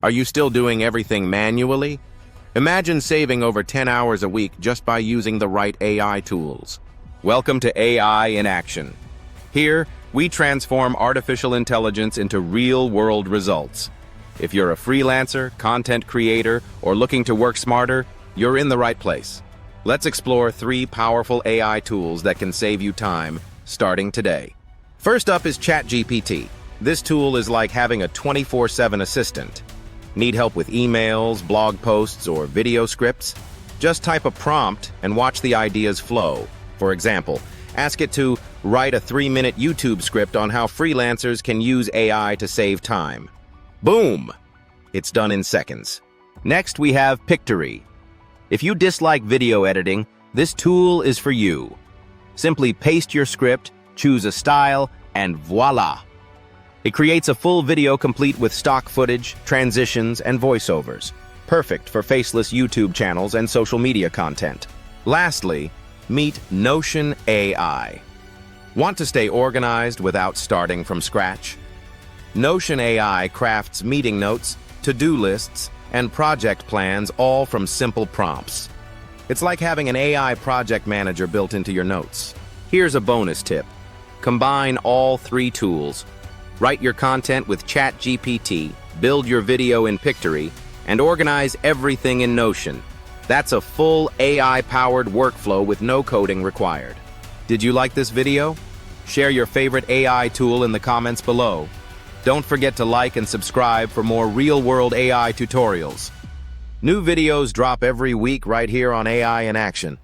Are you still doing everything manually? Imagine saving over 10 hours a week just by using the right AI tools. Welcome to AI in Action. Here, we transform artificial intelligence into real-world results. If you're a freelancer, content creator, or looking to work smarter, you're in the right place. Let's explore 3 powerful AI tools that can save you time, starting today. First up is ChatGPT. This tool is like having a 24/7 assistant. Need help with emails, blog posts, or video scripts? Just type a prompt and watch the ideas flow. For example, ask it to write a 3-minute YouTube script on how freelancers can use AI to save time. Boom! It's done in seconds. Next, we have Pictory. If you dislike video editing, this tool is for you. Simply paste your script, choose a style, and voila! It creates a full video complete with stock footage, transitions, and voiceovers. Perfect for faceless YouTube channels and social media content. Lastly, meet Notion AI. Want to stay organized without starting from scratch? Notion AI crafts meeting notes, to-do lists, and project plans all from simple prompts. It's like having an AI project manager built into your notes. Here's a bonus tip. Combine all 3 tools. Write your content with ChatGPT, build your video in Pictory, and organize everything in Notion. That's a full AI-powered workflow with no coding required. Did you like this video? Share your favorite AI tool in the comments below. Don't forget to like and subscribe for more real-world AI tutorials. New videos drop every week right here on AI in Action.